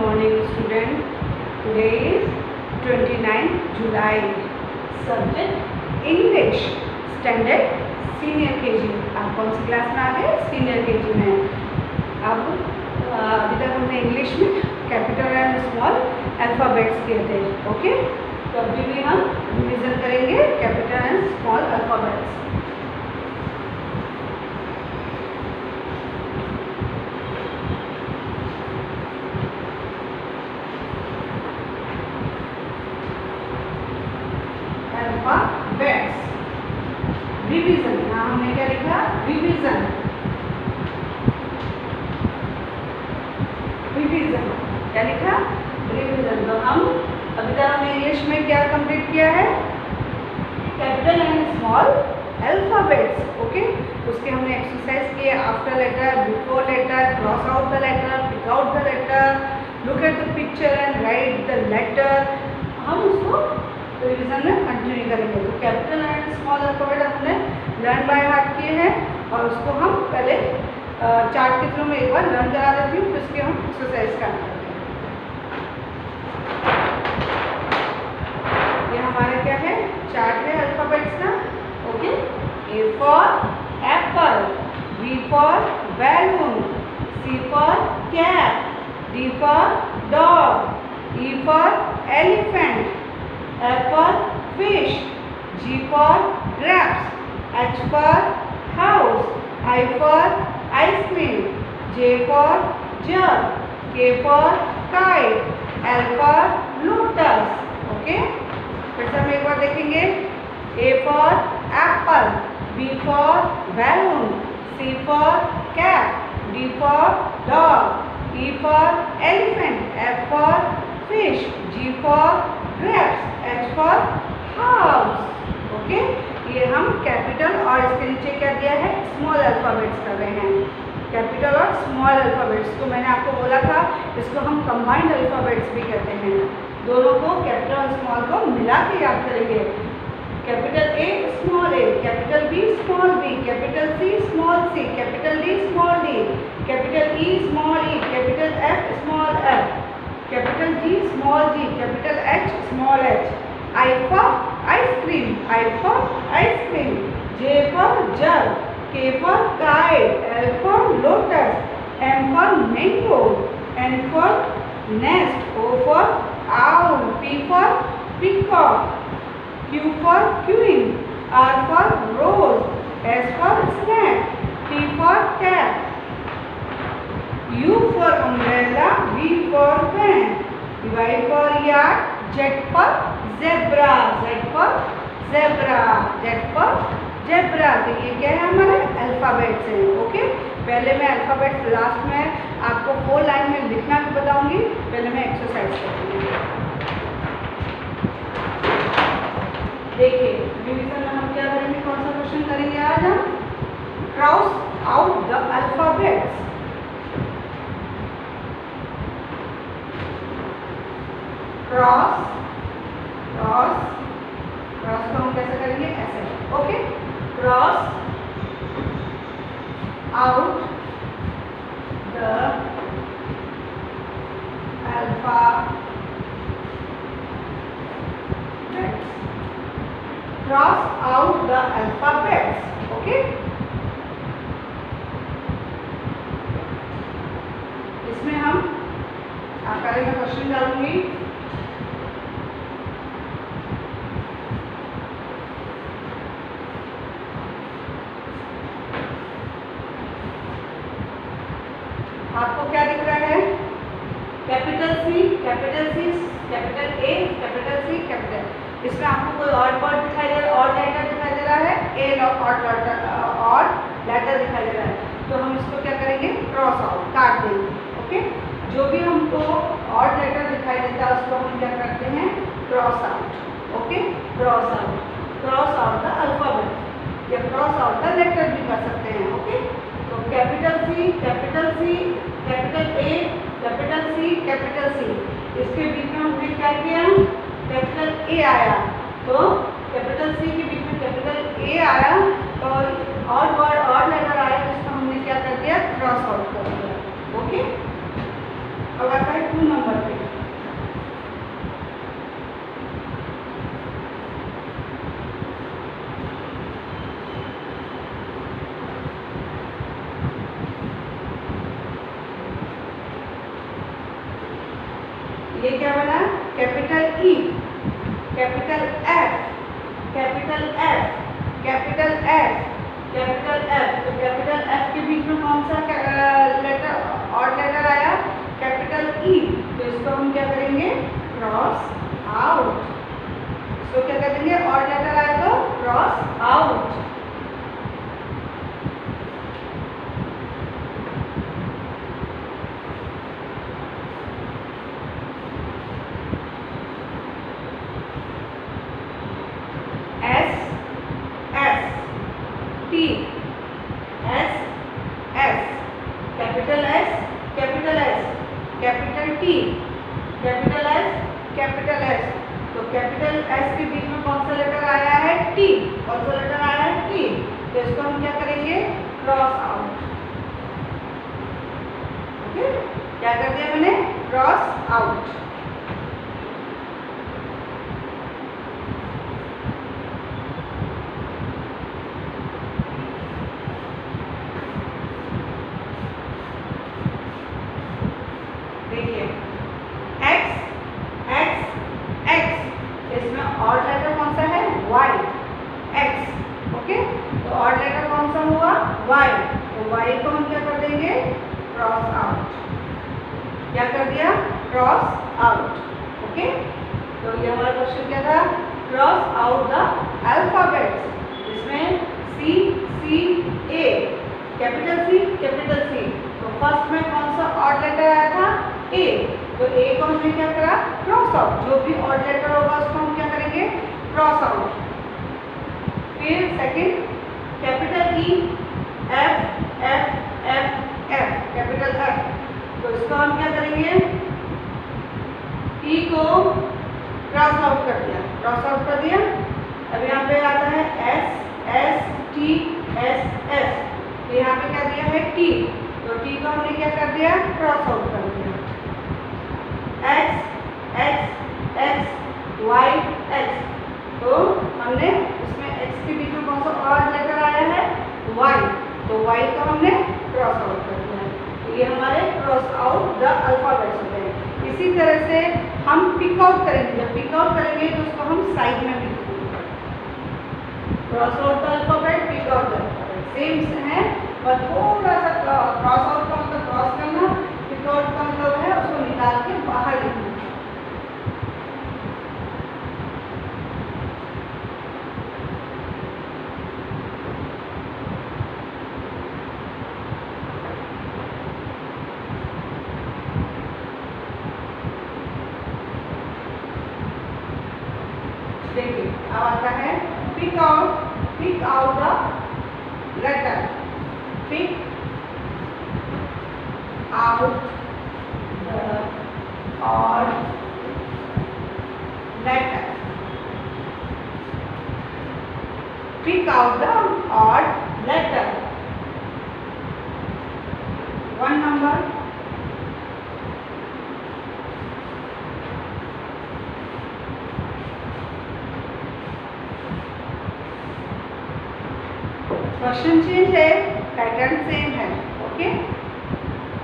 morning student. Today is 29 July. Subject English. Standard Senior KG. आप कौन सी class में आ गए? Senior KG में. अब अभी तक हमने इंग्लिश में कैपिटल एंड स्मॉल अल्फ़ाबेट्स किए थे. ओके, तो अभी भी हम रिवीजन करेंगे capital and small alphabets. Alphabets revision. यहाँ हमने क्या लिखा? रिवीजन. रिवीजन क्या लिखा? रिवीजन. तो हम अभी तक हमने इंग्लिश में क्या कंप्लीट किया है? Capital and small alphabets. Okay, उसके हमने एक्सरसाइज किए. After letter, before letter, cross out the letter, pick out the letter, look at the picture and write the letter. हम उसको रिवीजन में कंटिन्यू करेंगे. तो कैपिटल एंड स्मॉल अल्फ़ाबेट हमने learn by heart किए हैं और उसको हम पहले चार्ट के थ्रू में एक बार लर्न करा देती हूँ, फिर उसके हम एक्सरसाइज करते हैं. ये हमारा क्या है? चार्ट है अल्फ़ाबेट्स का. Okay, A for apple, B for balloon, C for cat, D for dog, E for elephant, F for fish, G for grapes, H for house, I for ice cream, J for jug, K for kite, L for lotus. Okay, फिर से हम एक बार देखेंगे. A for apple, B for balloon, C for cat, D for dog, E for elephant, F for fish, G for grapes, H for house. Okay, ये हम capital और इसके नीचे क्या दिया है? स्मॉल अल्फ़ाबेट्स कर रहे हैं. कैपिटल और स्मॉल अल्फ़ाबेट्स को मैंने आपको बोला था, इसको हम कंबाइंड अल्फ़ाबेट्स भी कहते हैं. दोनों को, कैपिटल और स्मॉल को मिला के याद करेंगे. Capital A small a, capital B small b, capital C small c, capital D small d, capital E small e, capital F small f, capital G small g, capital H small h. I for ice cream, I for ice cream, J for jug, K for kite, L for lotus, M for mango, N for nest, O for owl, P for peacock, Q for queen, R for rose, S for snake, T for cat, U for umbrella, V for fan, Y for yak, Z for zebra, Z for zebra, Z for zebra. तो ये क्या है? हमारे alphabets हैं. Okay, पहले मैं alphabets last में आपको 4 लाइन में लिखना भी बताऊंगी. पहले मैं एक्सरसाइज करूँगी. देखिए, रिवीजन में हम क्या करेंगे? कौन सा क्वेश्चन करेंगे आज हम? Cross out the alphabets. Cross को हम कैसे करेंगे? ऐसे. Okay, cross out the alphabets. Cross out the alphabets. Okay, इसमें हम पहले मैं क्वेश्चन डालूंगी. आपको क्या दिख रहा है? Capital C, capital C, capital A, capital C, capital. इसमें आपको कोई और वर्ड दिखाई दे रहा है, और लेटर दिखाई दे रहा है, और लेटर दिखाई दे रहा है. तो हम इसको क्या करेंगे? क्रॉस आउट, काट देंगे. ओके, जो भी हमको और लेटर दिखाई देता है उसको हम क्या करते हैं? Cross out. Okay, cross out the alphabet या क्रॉस आउट द लेटर भी कर सकते हैं. ओके, तो capital C, capital C, capital A, capital C, capital C. इसके बीच में हमने क्या किया? कैपिटल A आया, तो कैपिटल C के बीच में कैपिटल A आया, तो और वर्ड और लेटर आया, जिसको हमने क्या कर दिया? क्रॉस आउट कर दिया. ओके, अब आता है 2 नंबर पे। ये क्या बना? Capital E, capital F, capital F, capital F, capital F. तो कैपिटल एफ के बीच में कौन सा लेटर, ऑड लेटर आया? Capital E. तो इसको हम क्या करेंगे? Cross out. इसको क्या करेंगे? ऑड लेटर आया तो cross out. T, S S, capital S, capital S, capital T, capital S, capital S. तो कैपिटल एस के बीच में कौन सा लेटर आया है? टी। कौन सा लेटर आया है? टी। तो इसको हम क्या करेंगे? Cross out. ओके, क्या कर दिया मैंने? Cross out. देखिए x, x, x, इसमें ऑड लेटर कौन सा है? y, x। ओके, तो ऑड लेटर कौन सा हुआ? y। तो y को हम क्या कर देंगे? Cross out. क्या कर दिया? Cross out. ओके, तो ये हमारा क्वेश्चन क्या था? Cross out the alphabets. इसमें C, C, A, capital C, capital C। तो फर्स्ट में कौन सा ऑड लेटर आया था? ए। तो ए को हमने क्या करा? Cross out. जो भी ऑड लेटर होगा उसको हम क्या करेंगे? Cross out. फिर second capital E, F, F, F, F, capital F. तो इसको हम क्या करेंगे? ई को क्रॉस आउट कर दिया, क्रॉस आउट कर दिया। अब यहाँ पे आता है S, S, T, S, S. तो यहाँ पे क्या दिया है? टी। तो टी को हमने क्या कर दिया? क्रॉस आउट कर दिया। x, x, x, y, x। तो हमने इसमें x के बीच में कौन सा ऑड लेटर आया है? y। तो y को हमने क्रॉस आउट कर दिया। तो ये हमारे क्रॉस आउट द अल्फाबेट्स होते हैं। इसी तरह से हम पिक आउट करेंगे। जब पिक आउट करेंगे तो उसको हम साइड में भी लिखेंगे। Cross out the alphabet, pick out the alphabet same है, पर थोड़ा सा क्रॉस आउट का मतलब क्रॉस करना, पिक आउट का मतलब है उसको निकाल के बाहर लिखना। देखिए अब आता है pick out the letter, pick out the odd letter, pick out the odd letter. One number. Question change है, पैटर्न सेम है। Okay,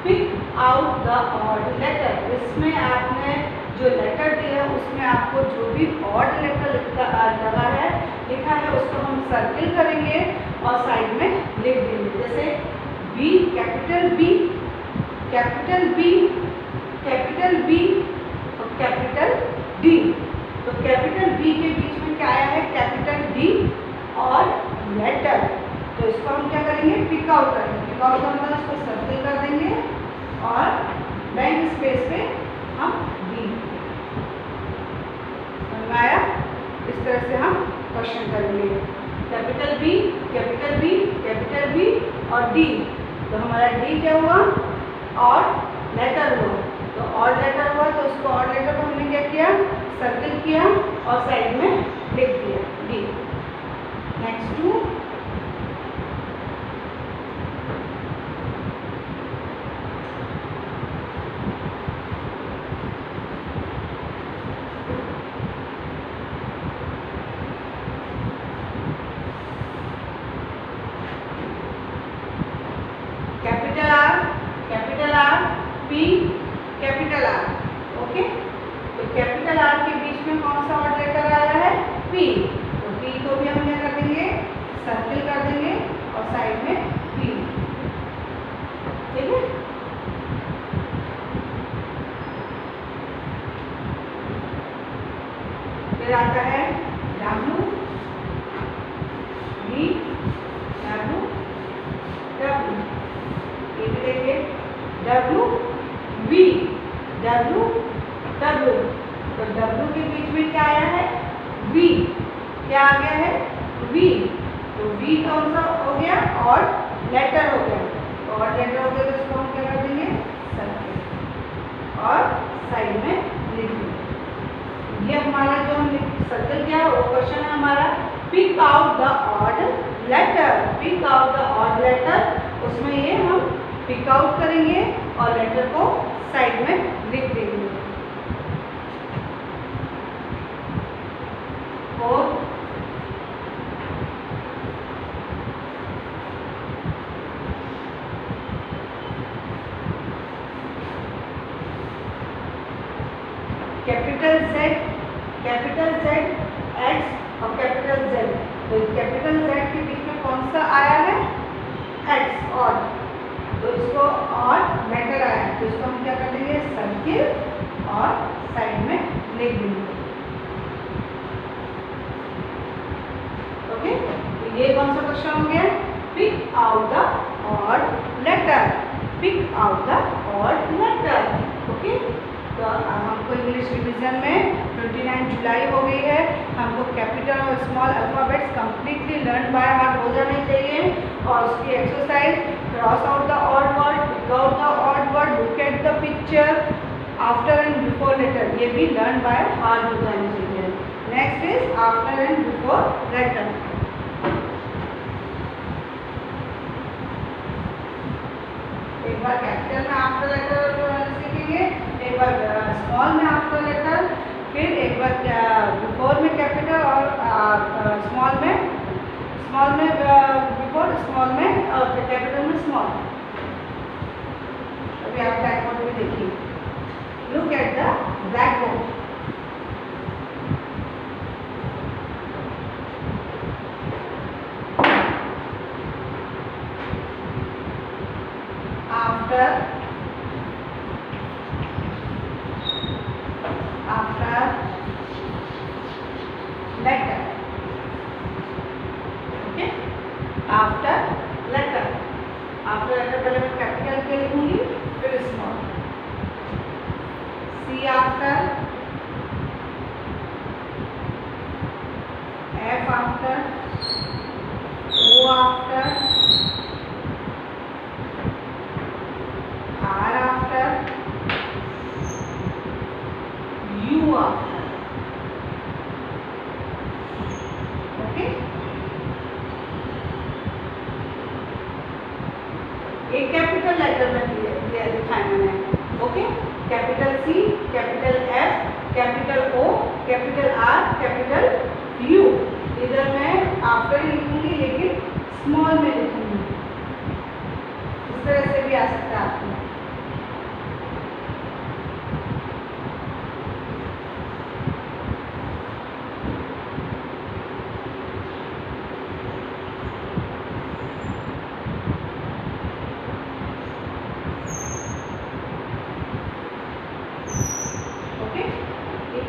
pick out the odd letter. इसमें आपने जो लेटर दिया उसमें आपको जो भी ऑड लेटर लगा है, लिखा है, उसको हम सर्किल करेंगे और साइड में लिख देंगे। जैसे B, capital B, capital B, capital B और कैपिटल डी। तो कैपिटल बी के बीच में क्या आया है? कैपिटल डी और लेटर। तो इसको हम क्या करेंगे? पिक आउट करेंगे। पिक आउट का मतलब इसको सर्किल कर देंगे और ब्लैंक स्पेस पे हम डी। समझ आया? इस तरह से हम क्वेश्चन करेंगे। Capital B, capital B, capital B और डी। तो हमारा डी क्या हुआ? ऑड लेटर हुआ। तो ऑड लेटर हुआ तो उसको ऑड लेटर को हमने क्या किया? सर्किल किया और साइड में लिख दिया डी। नेक्स्ट टू आता है W V W W, ये भी देखिए W V W W, तो W के बीच में क्या आया है V, क्या आ गया है V, तो V कौन सा हो गया और लेटर हो गया, और लेटर हो गया तो इसको हम क्या कर देंगे सर्किल और साइड में लिख देंगे। ये हमारा जो हम सर्कल किया वो क्वेश्चन है हमारा pick out the odd letter, pick out the odd letter, उसमें ये हम पिक आउट करेंगे और लेटर को साइड में लिख देंगे। और कैपिटल Z X और कैपिटल Z, तो कैपिटल Z के बीच में कौन सा आया है X ऑड, तो इसको ऑड लेटर आया है तो इसको हम क्या कर देंगे सर्किल और साइड में लिख देंगे। ओके, तो ये कौन सा क्वेश्चन हो गया pick out the odd letter, pick out the odd letter. Okay, तो हमको इंग्लिश रिवीजन में 29 जुलाई हो गई है, हमको कैपिटल और small alphabets completely learn by heart हो जाने चाहिए, और उसकी exercise cross out the odd word, pick out the odd word, look at the picture, after and before letter, ये भी लर्न बाय हार्ट हो जाने चाहिए। Next is after and before letter. एक बार कैपिटल में आफ्टर लेटर सीखेंगे, एक बार स्मॉल में आफ्टर लेटर, फिर एक बार बिफोर में कैपिटल और स्मॉल में बिफोर, स्मॉल में और कैपिटल में स्मॉल। अभी आप ब्लैक बोर्ड में देखिए, look at the black board. After letter, okay, after letter पहले मैं कैपिटल के लिखूंगी फिर small, C after, F after, O after, R after, U after. Okay, एक कैपिटल लेटर में लिखा है मैंने। Okay, capital C, capital F, capital O, capital R, capital U. इधर मैं आफ्टर ही लिखूंगी लेकिन स्मॉल में लिखूंगी, इस तरह से भी आ सकता है आपको।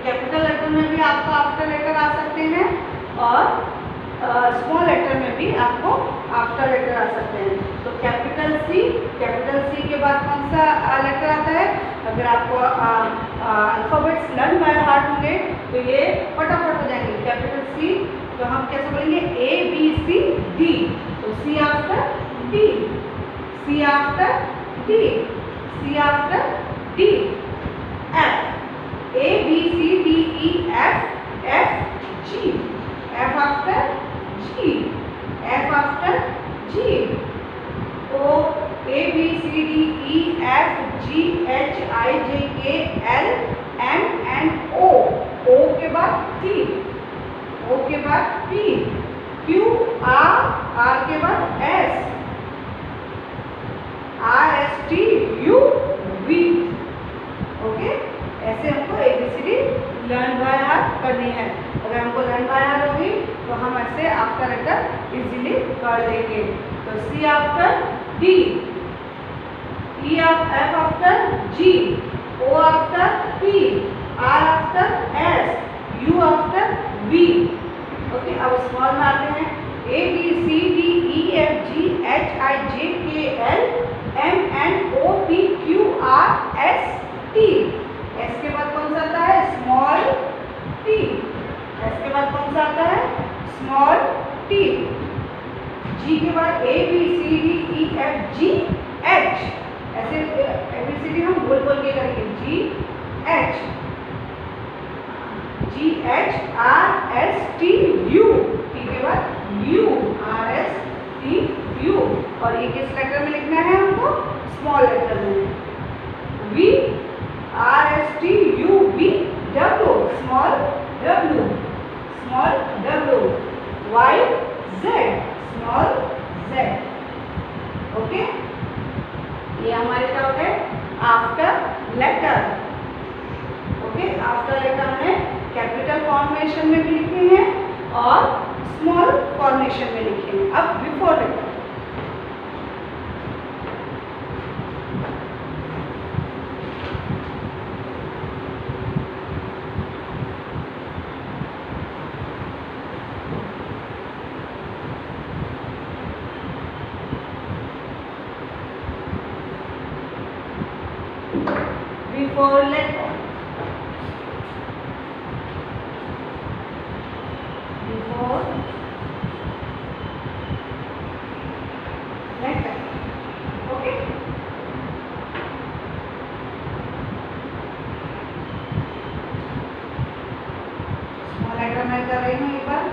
कैपिटल लेटर में भी आपको आफ्टर लेटर आ सकते हैं और स्मॉल लेटर में भी आपको आफ्टर लेटर आ सकते हैं। तो कैपिटल सी के बाद कौन सा लेटर आता है? अगर आपको अल्फ़ाबेट्स लर्न बाय हार्ट होंगे तो ये फटाफट हो जाएंगे। कैपिटल सी तो हम कैसे बोलेंगे? ए बी सी डी, तो C after D, C after D, C after D. F, A B C D E F, F G, F after G, F after G. O A B C D E F G H I J K L M N O, O के बाद T, O के बाद P, Q R, R के बाद S, R S T U V। Okay, ऐसे हमको ABCD learn by heart करनी है। अगर हमको लर्न बाय हार्ट होगी तो हम ऐसे आफ्टर लेटर इजीली कर लेंगे। तो C after D, E F after G, O after P, R after S, U after V. Okay, अब स्मॉल में आते हैं A B C D E F G H I J K L M N O P Q R S T. S के बाद कौन सा आता है? Small t. S के बाद कौन सा आता है? Small t. G के बाद A B C D E F G H. ऐसे ABCD हम बोल बोल के करेंगे. G H G H R S T U. T के बाद U R S T U. और ये किस लेटर में लिखना है हमको? स्मॉल लेटर में. V R S T U V W. Small W. Small W. Y Z. Small Z. Okay, ये हमारे क्या हो गए? After letter. Okay, after letter हमने कैपिटल फॉर्मेशन में भी लिखे हैं और स्मॉल फॉर्मेशन में लिखे हैं. अब before letter. Before letter. Before letter. Okay. Small letter मैं कर रही हूँ एक बार.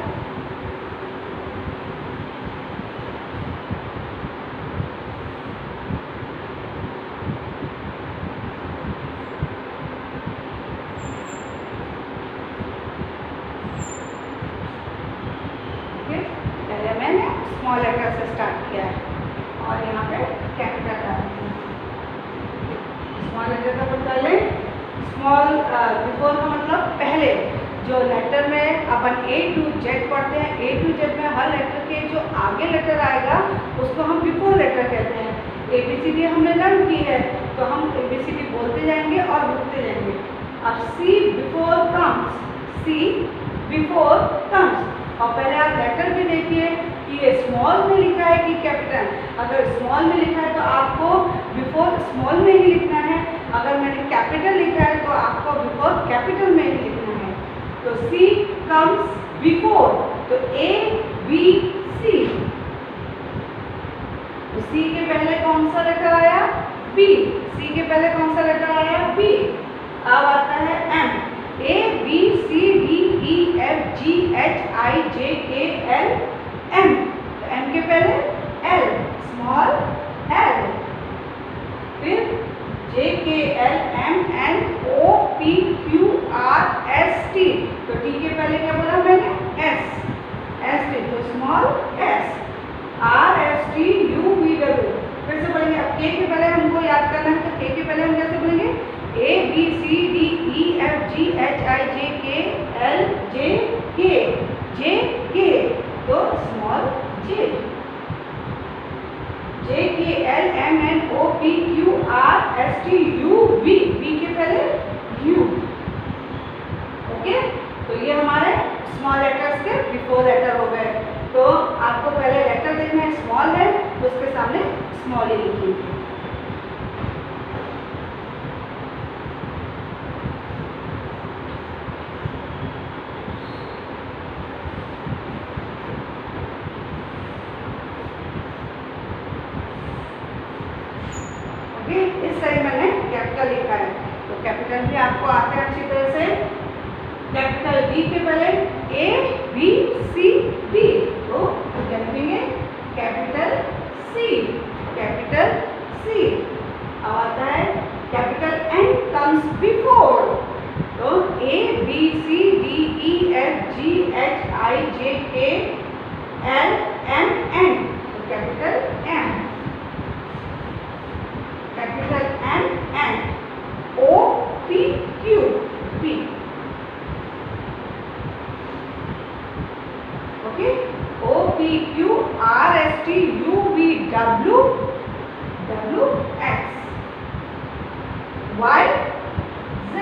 पहले मैंने स्मॉल लेटर से स्टार्ट किया है और यहाँ पे कैपिटल डाल दिया. स्मॉल लेटर का मतलब है स्मॉल. बिफोर का मतलब पहले. जो लेटर में अपन A to Z पढ़ते हैं, A to Z में हर लेटर के जो आगे लेटर आएगा उसको हम बिफोर लेटर कहते हैं. ABCD हमने लर्न की है तो हम ABCD बोलते जाएंगे और रुकते जाएंगे. अब C before comes. C before comes. और पहले आप लेटर भी देखिए कि ये स्मॉल में लिखा है कि कैपिटल. अगर स्मॉल में लिखा है तो आपको बिफोर स्मॉल में ही लिखना है. अगर मैंने कैपिटल लिखा है तो आपको बिफोर कैपिटल में ही लिखना है. तो C कम्स बिफोर. तो A B C. तो C के पहले कौन सा लेटर आया? B. C के पहले कौन सा लेटर आया? B. अब आता है M. A B C D E F G H I J K L M. तो M के पहले L. Small L. फिर J K L M N O P Q R S T. तो T के पहले क्या बोला मैंने? S. S T. तो small S. R S T U V W. फिर से बोलेंगे. अब K के पहले हमको याद करना है तो K के पहले हम कैसे बोलेंगे? A B C D E F G H I J K L J K. J K. तो small J. J K L M N O P Q R S T U V. V के पहले U. Okay, तो ये हमारे small letters के before letter हो गए. तो आपको पहले लेटर देखना है स्मॉल है तो उसके सामने स्मॉल ही लिखिए. इस साइड मैंने कैपिटल लिखा है तो कैपिटल भी आपको आते हैं अच्छी तरह से. कैपिटल D के पहले A B C D. तो क्या लिखेंगे? Capital C. Capital C. अब आता है कैपिटल N कम्स बिफोर. तो A B C D E F G H I J K L M N. तो capital M. Capital M N O P Q P. Okay, O P Q R S T U V W W X Y Z.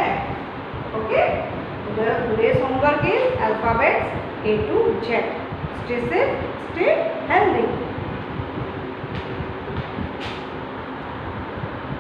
Okay, today's homework homework is alphabets A to Z. Stay safe, stay healthy.